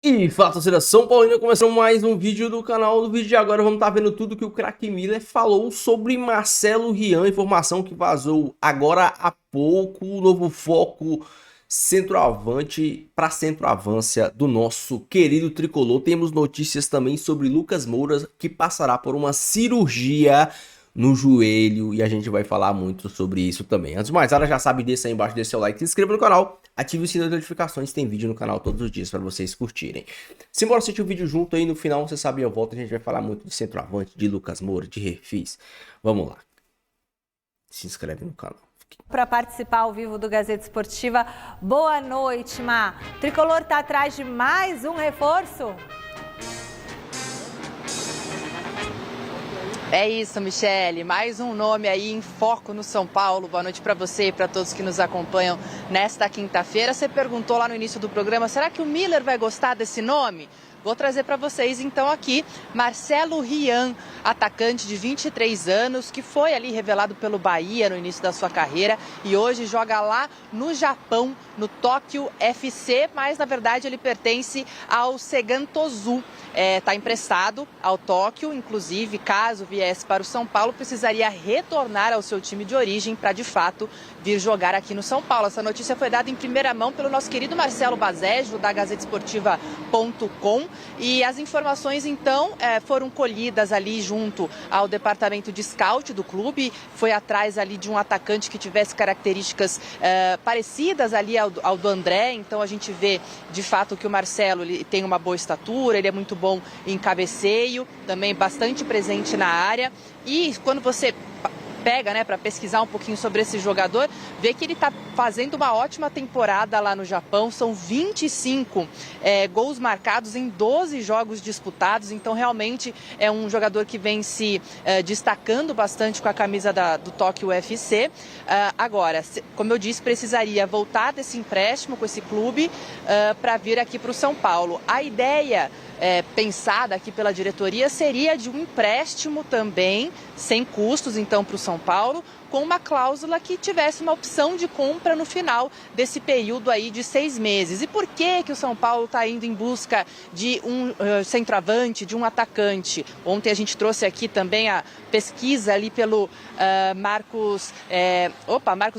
E fala, torcida São Paulina, começando mais um vídeo do canal. No vídeo de agora vamos estar vendo tudo que o craque Miller falou sobre Marcelo Rian, informação que vazou agora há pouco, o novo foco centroavante para centroavância do nosso querido tricolor. Temos notícias também sobre Lucas Moura, que passará por uma cirurgia no joelho, e a gente vai falar muito sobre isso também. Antes de mais nada, já sabe, deixa aí embaixo, deixa seu like, se inscreva no canal, ative o sininho das notificações, tem vídeo no canal todos os dias para vocês curtirem. Simbora assistir o vídeo junto aí, no final, você sabe, eu volto, a gente vai falar muito de centroavante, de Lucas Moura, de refis. Vamos lá. Se inscreve no canal. Para participar ao vivo do Gazeta Esportiva, boa noite, Má. O Tricolor está atrás de mais um reforço? É isso, Michele. Mais um nome aí em foco no São Paulo. Boa noite para você e para todos que nos acompanham nesta quinta-feira. Você perguntou lá no início do programa, será que o Miller vai gostar desse nome? Vou trazer para vocês então aqui Marcelo Rian, atacante de 23 anos, que foi ali revelado pelo Bahia no início da sua carreira e hoje joga lá no Japão, no Tóquio FC, mas na verdade ele pertence ao Sagan Tosu. Está emprestado ao Tóquio, inclusive caso viesse para o São Paulo, precisaria retornar ao seu time de origem para de fato vir jogar aqui no São Paulo. Essa notícia foi dada em primeira mão pelo nosso querido Marcelo Bazejo, da GazetaEsportiva.com. E as informações, então, foram colhidas ali junto ao departamento de scout do clube. Foi atrás ali de um atacante que tivesse características parecidas ali ao do André. Então, a gente vê, de fato, que o Marcelo ele tem uma boa estatura, ele é muito bom em cabeceio, também bastante presente na área. E quando você pega, né, para pesquisar um pouquinho sobre esse jogador, vê que ele está fazendo uma ótima temporada lá no Japão. São 25 gols marcados em 12 jogos disputados, então realmente é um jogador que vem se destacando bastante com a camisa do Tóquio UFC. Agora, como eu disse, precisaria voltar desse empréstimo com esse clube para vir aqui para o São Paulo. A ideia pensada aqui pela diretoria seria de um empréstimo também, sem custos, então, para o São Paulo, com uma cláusula que tivesse uma opção de compra no final desse período aí de 6 meses. E por que o São Paulo está indo em busca de um centroavante, de um atacante? Ontem a gente trouxe aqui também a pesquisa ali pelo Marcos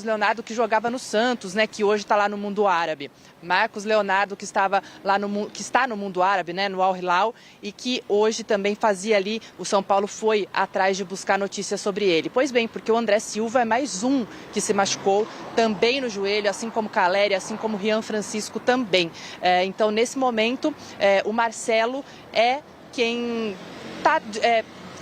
Leonardo, que jogava no Santos, né, que hoje está lá no mundo árabe. Marcos Leonardo, que está no mundo árabe, né, no Al Hilal, e que hoje também fazia ali, o São Paulo foi atrás de buscar notícias sobre ele. Pois bem, porque o André Silva é mais um que se machucou também no joelho, assim como Caleri, assim como Rian Francisco também. Então, nesse momento, o Marcelo é quem está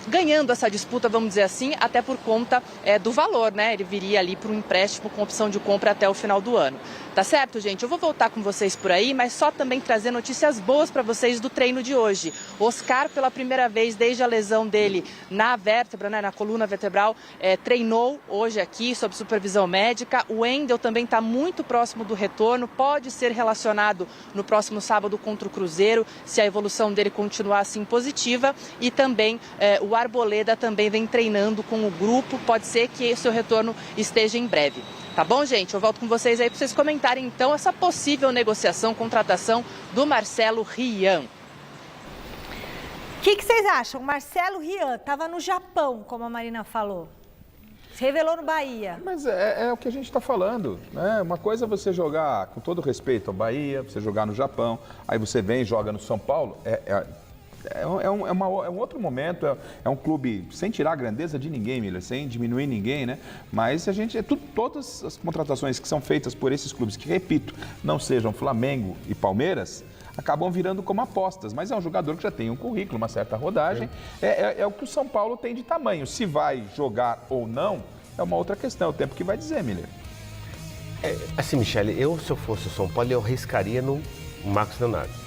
ganhando essa disputa, vamos dizer assim, até por conta do valor, né? Ele viria ali para um empréstimo com opção de compra até o final do ano. Tá certo, gente? Eu vou voltar com vocês por aí, mas só também trazer notícias boas para vocês do treino de hoje. Oscar, pela primeira vez desde a lesão dele na vértebra, né, na coluna vertebral, treinou hoje aqui sob supervisão médica. O Wendel também está muito próximo do retorno, pode ser relacionado no próximo sábado contra o Cruzeiro, se a evolução dele continuar assim positiva. E também o Arboleda também vem treinando com o grupo, pode ser que seu retorno esteja em breve. Tá bom, gente? Eu volto com vocês aí para vocês comentarem, então, essa possível negociação, contratação do Marcelo Rian. O que vocês acham? O Marcelo Rian estava no Japão, como a Marina falou. Se revelou no Bahia. Mas é o que a gente está falando, né? Uma coisa é você jogar, com todo respeito ao Bahia, você jogar no Japão, aí você vem e joga no São Paulo, é um outro momento, é um clube sem tirar a grandeza de ninguém, Miller, sem diminuir ninguém, né? Mas todas as contratações que são feitas por esses clubes, que, repito, não sejam Flamengo e Palmeiras, acabam virando como apostas. Mas é um jogador que já tem um currículo, uma certa rodagem. É o que o São Paulo tem de tamanho. Se vai jogar ou não, é uma outra questão, é o tempo que vai dizer, Miller. Assim, Michele, se eu fosse o São Paulo, eu arriscaria no Marcos Leonardo.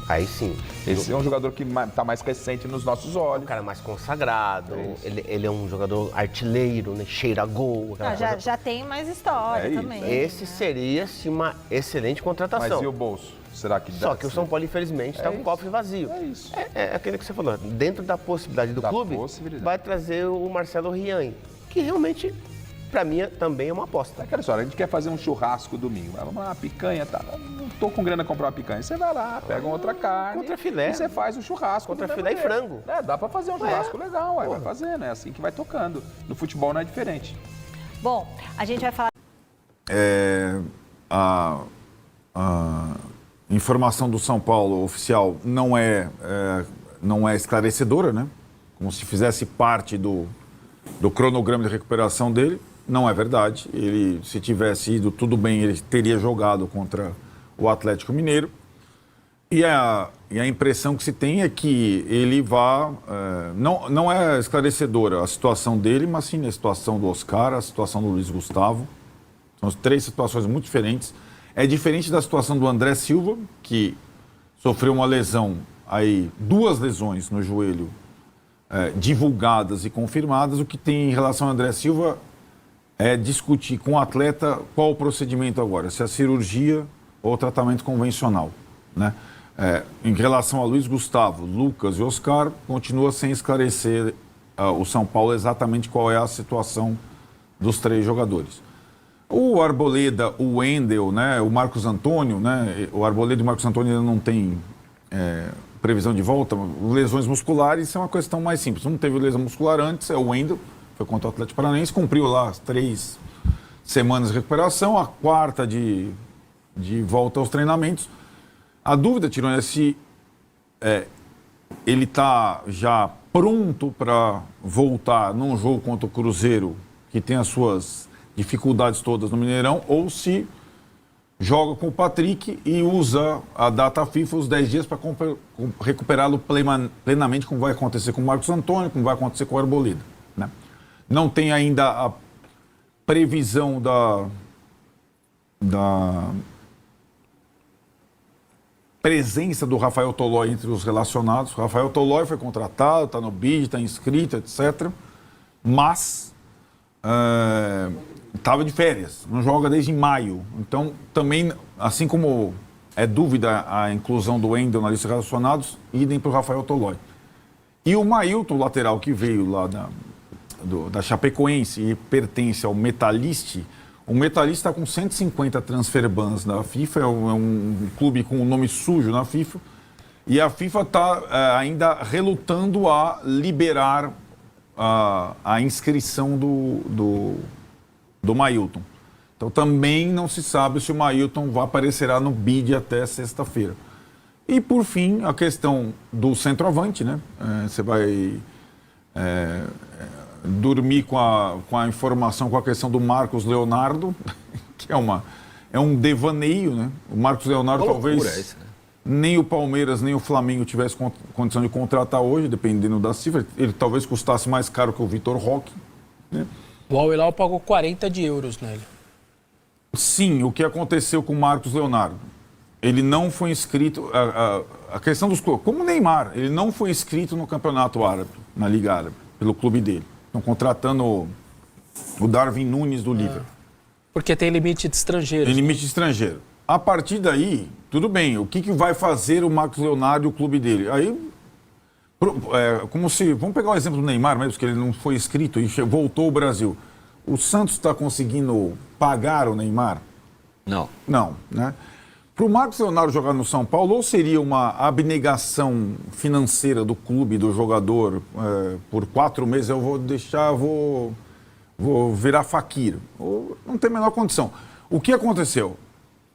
Aí sim. Esse é um jogador que está mais recente nos nossos olhos. Um cara mais consagrado, ele é um jogador artilheiro, né? Cheira a gol. Já tem mais história também. Esse seria sim, uma excelente contratação. Mas e o bolso? Será que dá? Só que o São Paulo, infelizmente, está com o cofre vazio. É isso. É aquilo que você falou. Dentro da possibilidade do clube, vai trazer o Marcelo Rian, que realmente para mim também é uma aposta. Aquela história, a gente quer fazer um churrasco domingo. Vamos lá, picanha, tá? Não tô com grana pra comprar uma picanha. Você vai lá, pega uma outra carne. Contra filé. E você faz o churrasco. Contra filé e frango. Dá pra fazer um churrasco legal, vai fazendo. É assim que vai tocando. No futebol não é diferente. Bom, a gente vai falar... A informação do São Paulo oficial não é esclarecedora, né? Como se fizesse parte do cronograma de recuperação dele. Não é verdade. Ele, se tivesse ido tudo bem, ele teria jogado contra o Atlético Mineiro. E a impressão que se tem é que ele vá... não é esclarecedora a situação dele, mas sim a situação do Oscar, a situação do Luiz Gustavo. São 3 situações muito diferentes. É diferente da situação do André Silva, que sofreu uma lesão, aí 2 lesões no joelho divulgadas e confirmadas. O que tem em relação ao André Silva é discutir com o atleta qual o procedimento agora, se é cirurgia ou tratamento convencional, né? Em relação a Luiz Gustavo, Lucas e Oscar, continua sem esclarecer o São Paulo exatamente qual é a situação dos 3 jogadores. O Arboleda, o Wendel, né, o Marcos Antônio, né, o Arboleda e o Marcos Antônio ainda não tem previsão de volta. Lesões musculares, isso é uma questão mais simples. Não teve lesão muscular antes, é o Wendel, foi contra o Atlético Paranaense, cumpriu lá as 3 semanas de recuperação, a 4ª de volta aos treinamentos. A dúvida, Tirone, é se ele está já pronto para voltar num jogo contra o Cruzeiro, que tem as suas dificuldades todas no Mineirão, ou se joga com o Patrick e usa a data FIFA, os 10 dias, para recuperá-lo plenamente, como vai acontecer com o Marcos Antônio, como vai acontecer com o Arboleda, né? Não tem ainda a previsão da presença do Rafael Tolói entre os relacionados. O Rafael Tolói foi contratado, está no BID, está inscrito, etc. Mas estava de férias, não joga desde maio. Então, também, assim como é dúvida a inclusão do Wendel na lista de relacionados, idem para o Rafael Tolói. E o Mailton, lateral que veio lá da Chapecoense e pertence ao Metalist, o Metalist está com 150 transfer bans na FIFA, é um clube com um nome sujo na FIFA, e a FIFA está ainda relutando a liberar a inscrição do Mailton. Então também não se sabe se o Mailton aparecerá no BID até sexta-feira. E por fim, a questão do centroavante, né? Você vai dormir com a informação, com a questão do Marcos Leonardo, que é um devaneio, né? O Marcos Leonardo talvez nem o Palmeiras nem o Flamengo tivesse condição de contratar hoje, dependendo da cifra. Ele talvez custasse mais caro que o Vitor Roque, né? O Al-Hilal pagou 40 de euros nele. Sim, o que aconteceu com o Marcos Leonardo? Ele não foi inscrito... A questão dos clubes... Como o Neymar, ele não foi inscrito no Campeonato Árabe, na Liga Árabe, pelo clube dele. Estão contratando o Darwin Nunes do Liverpool. Porque tem limite de estrangeiros. Tem limite de estrangeiro. A partir daí, tudo bem. O que vai fazer o Marcos Leonardo e o clube dele? Aí, como se... Vamos pegar o exemplo do Neymar mesmo, que ele não foi inscrito e voltou ao Brasil. O Santos está conseguindo pagar o Neymar? Não. Não, né? Para o Marcos Leonardo jogar no São Paulo, ou seria uma abnegação financeira do clube, do jogador, por 4 meses, eu vou virar faquir. Ou não tem a menor condição. O que aconteceu?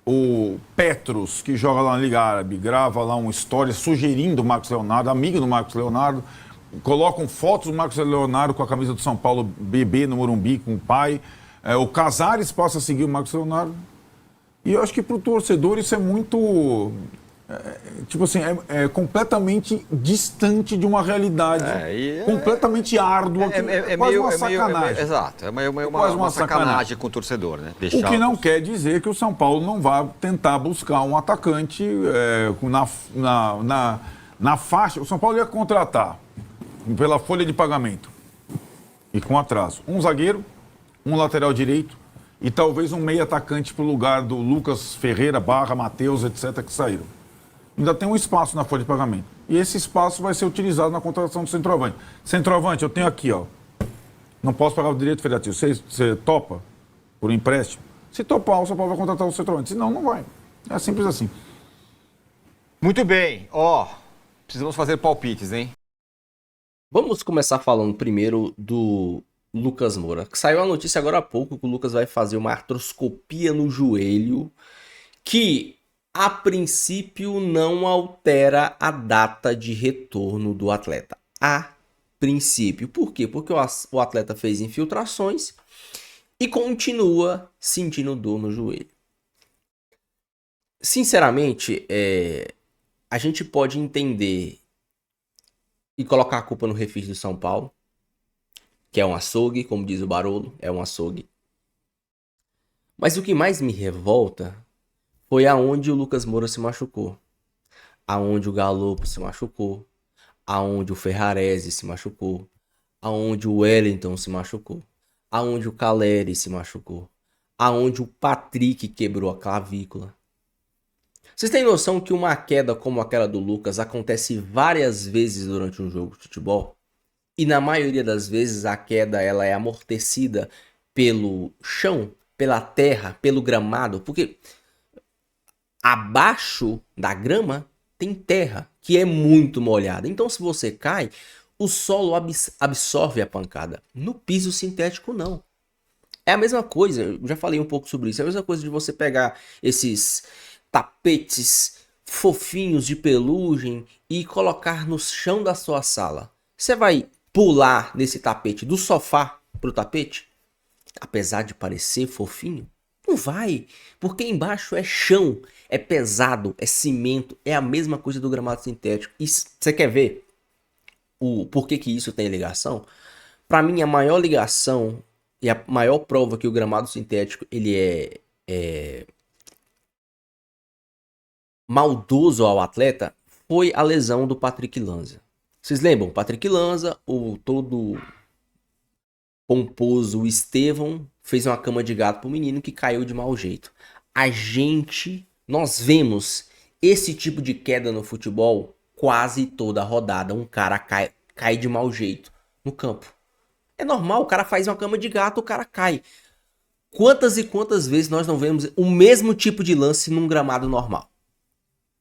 O Petros, que joga lá na Liga Árabe, grava lá uma história sugerindo o Marcos Leonardo, amigo do Marcos Leonardo, colocam fotos do Marcos Leonardo com a camisa do São Paulo, bebê no Morumbi, com o pai. O Casares possa seguir o Marcos Leonardo. E eu acho que para o torcedor isso é muito... tipo assim, é completamente distante de uma realidade, completamente árdua, é quase uma sacanagem. Exato, é uma sacanagem com o torcedor, né? O que não quer dizer que o São Paulo não vá tentar buscar um atacante na faixa. O São Paulo ia contratar, pela folha de pagamento e com atraso, um zagueiro, um lateral direito, e talvez um meio atacante para o lugar do Lucas Ferreira, Matheus, etc., que saíram. Ainda tem um espaço na folha de pagamento. E esse espaço vai ser utilizado na contratação do centroavante. Centroavante, eu tenho aqui, ó, Não posso pagar o direito federativo. Você topa por um empréstimo? Se topar, o São Paulo vai contratar o centroavante. Se não, não vai. É simples assim. Muito bem. Precisamos fazer palpites, hein? Vamos começar falando primeiro do Lucas Moura. Saiu a notícia agora há pouco que o Lucas vai fazer uma artroscopia no joelho que, a princípio, não altera a data de retorno do atleta. A princípio. Por quê? Porque o atleta fez infiltrações e continua sentindo dor no joelho. Sinceramente, a gente pode entender e colocar a culpa no Refis do São Paulo, que é um açougue, como diz o Barolo, é um açougue. Mas o que mais me revolta foi aonde o Lucas Moura se machucou, aonde o Galopo se machucou, aonde o Ferrarese se machucou, aonde o Wellington se machucou, aonde o Caleri se machucou, aonde o Patrick quebrou a clavícula. Vocês têm noção que uma queda como aquela do Lucas acontece várias vezes durante um jogo de futebol? E na maioria das vezes a queda ela é amortecida pelo chão, pela terra, pelo gramado, porque abaixo da grama tem terra, que é muito molhada. Então se você cai, o solo absorve a pancada. No piso sintético não. É a mesma coisa, eu já falei um pouco sobre isso, é a mesma coisa de você pegar esses tapetes fofinhos de pelugem e colocar no chão da sua sala. Você vai pular nesse tapete do sofá pro tapete? Apesar de parecer fofinho, não vai, porque embaixo é chão, é pesado, é cimento, é a mesma coisa do gramado sintético. E você quer ver o porquê que isso tem ligação? Para mim, a maior ligação e a maior prova que o gramado sintético ele é maldoso ao atleta foi a lesão do Patrick Lanza. Vocês lembram? Patrick Lanza, o todo pomposo Estevão, fez uma cama de gato pro menino que caiu de mau jeito. Nós vemos esse tipo de queda no futebol quase toda rodada. Um cara cai de mau jeito no campo. É normal, o cara faz uma cama de gato, o cara cai. Quantas e quantas vezes nós não vemos o mesmo tipo de lance num gramado normal?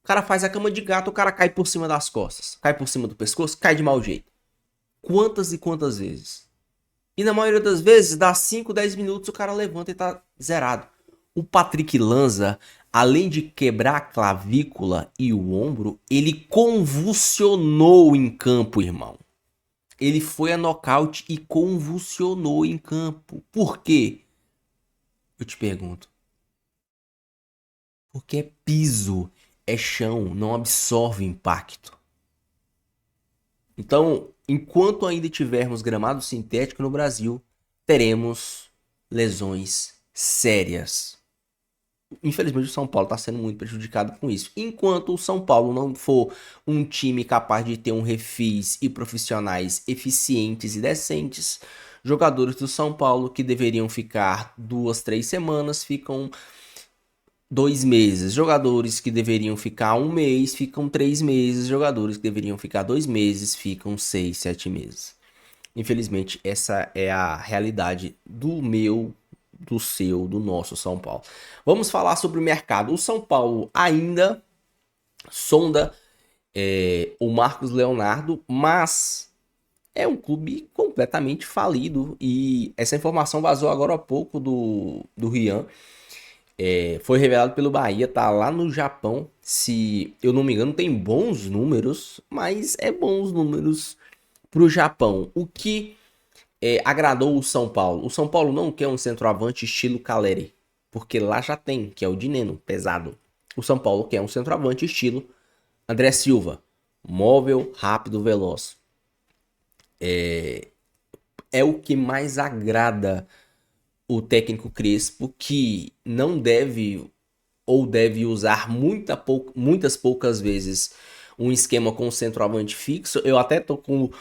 O cara faz a cama de gato, o cara cai por cima das costas, cai por cima do pescoço, cai de mau jeito. Quantas e quantas vezes? E na maioria das vezes, dá 5, 10 minutos, o cara levanta e tá zerado. O Patrick Lanza, além de quebrar a clavícula e o ombro, ele convulsionou em campo, irmão. Ele foi a nocaute e convulsionou em campo. Por quê? Eu te pergunto. Porque é piso. É chão, não absorve impacto. Então, enquanto ainda tivermos gramado sintético no Brasil, teremos lesões sérias. Infelizmente, o São Paulo está sendo muito prejudicado com isso. Enquanto o São Paulo não for um time capaz de ter um refis e profissionais eficientes e decentes, jogadores do São Paulo que deveriam ficar 2, 3 semanas ficam 2 meses, jogadores que deveriam ficar 1 mês ficam 3 meses, jogadores que deveriam ficar 2 meses ficam 6, 7 meses. Infelizmente, essa é a realidade do meu, do seu, do nosso São Paulo. Vamos falar sobre o mercado. O São Paulo ainda sonda o Marcos Leonardo, mas é um clube completamente falido e essa informação vazou agora há pouco do Rian. Foi revelado pelo Bahia, tá lá no Japão. Se eu não me engano, tem bons números, mas é bons números pro Japão. O que agradou o São Paulo? O São Paulo não quer um centroavante estilo Caleri, porque lá já tem, que é o Dineno, pesado. O São Paulo quer um centroavante estilo André Silva, móvel, rápido, veloz. É o que mais agrada o técnico Crespo, que não deve ou deve usar muitas poucas vezes um esquema com centroavante fixo. Eu até tô com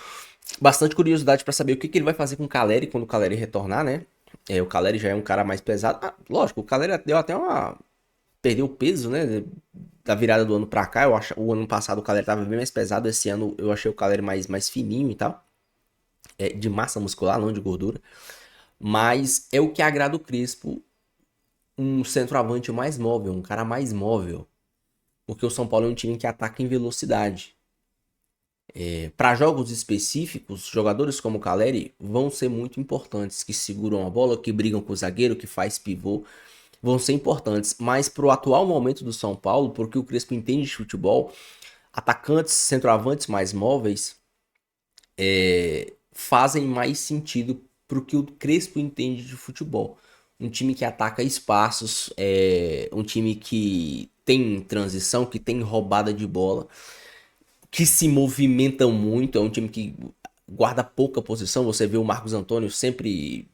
bastante curiosidade para saber o que ele vai fazer com o Caleri quando o Caleri retornar, né? O Caleri já é um cara mais pesado. Lógico, o Caleri deu até perdeu peso, né? Da virada do ano pra cá. O ano passado o Caleri tava bem mais pesado. Esse ano eu achei o Caleri mais fininho e tal. de massa muscular, não de gordura. Mas é o que agrada o Crespo, um centroavante mais móvel, um cara mais móvel. Porque o São Paulo é um time que ataca em velocidade. Para jogos específicos, jogadores como o Caleri vão ser muito importantes, que seguram a bola, que brigam com o zagueiro, que faz pivô, vão ser importantes. Mas para o atual momento do São Paulo, porque o Crespo entende de futebol, atacantes, centroavantes mais móveis fazem mais sentido para o que o Crespo entende de futebol. Um time que ataca espaços, um time que tem transição, que tem roubada de bola, que se movimenta muito, é um time que guarda pouca posição. Você vê o Marcos Antônio sempre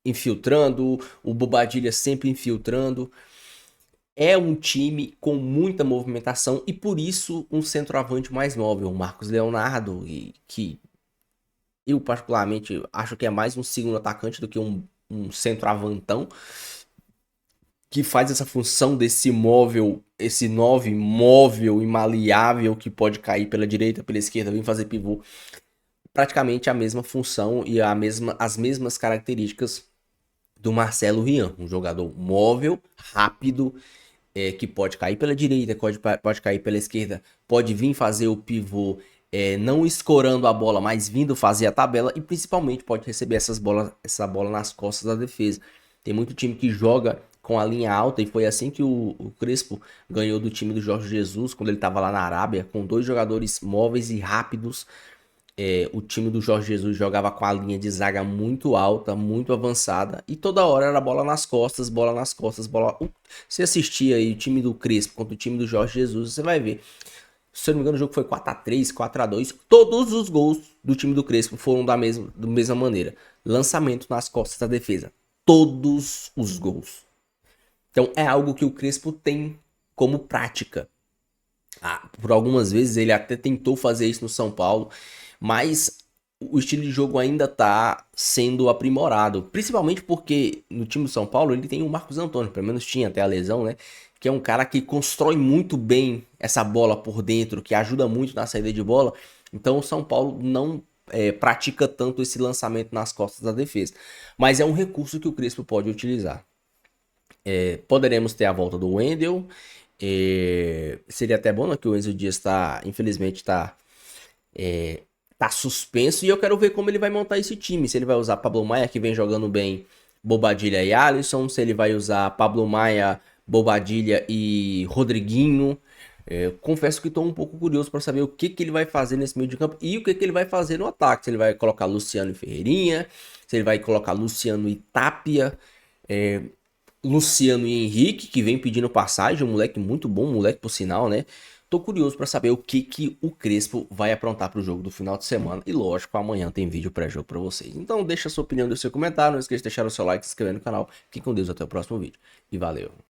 infiltrando, o Bobadilha sempre infiltrando. É um time com muita movimentação e por isso um centroavante mais móvel, o Marcos Leonardo, que eu particularmente acho que é mais um segundo atacante do que um centroavantão, que faz essa função desse móvel, esse 9 móvel e maleável que pode cair pela direita, pela esquerda, vir fazer pivô. Praticamente a mesma função e as mesmas características do Marcelo Rian, um jogador móvel, rápido, que pode cair pela direita, pode cair pela esquerda, pode vir fazer o pivô, não escorando a bola, mas vindo fazer a tabela e principalmente pode receber essa bola nas costas da defesa. Tem muito time que joga com a linha alta e foi assim que o Crespo ganhou do time do Jorge Jesus quando ele estava lá na Arábia, com 2 jogadores móveis e rápidos. O time do Jorge Jesus jogava com a linha de zaga muito alta, muito avançada e toda hora era bola nas costas, bola nas costas, bola... Você assistia aí o time do Crespo contra o time do Jorge Jesus, você vai ver. Se eu não me engano, o jogo foi 4x3, 4x2. Todos os gols do time do Crespo foram da mesma maneira. Lançamento nas costas da defesa. Todos os gols. Então é algo que o Crespo tem como prática. Por algumas vezes ele até tentou fazer isso no São Paulo, mas o estilo de jogo ainda está sendo aprimorado. Principalmente porque no time do São Paulo ele tem o Marcos Antônio, pelo menos tinha até a lesão, né? Que é um cara que constrói muito bem essa bola por dentro, que ajuda muito na saída de bola. Então o São Paulo não pratica tanto esse lançamento nas costas da defesa. Mas é um recurso que o Crespo pode utilizar. Poderemos ter a volta do Wendel. Seria até bom, né, que o Enzo Dias infelizmente está suspenso. E eu quero ver como ele vai montar esse time. Se ele vai usar Pablo Maia, que vem jogando bem, Bobadilha e Alisson. Se ele vai usar Pablo Maia, Bobadilha e Rodriguinho. Confesso que estou um pouco curioso para saber o que ele vai fazer nesse meio de campo e o que ele vai fazer no ataque. Se ele vai colocar Luciano e Ferreirinha, se ele vai colocar Luciano e Tapia, Luciano e Henrique, que vem pedindo passagem, um moleque muito bom, moleque por sinal, né? Tô curioso para saber o que o Crespo vai aprontar para o jogo do final de semana. E lógico, amanhã tem vídeo pré-jogo para vocês. Então deixa a sua opinião, deixa seu comentário, não esqueça de deixar o seu like, se inscrever no canal. Fique com Deus, até o próximo vídeo. E valeu!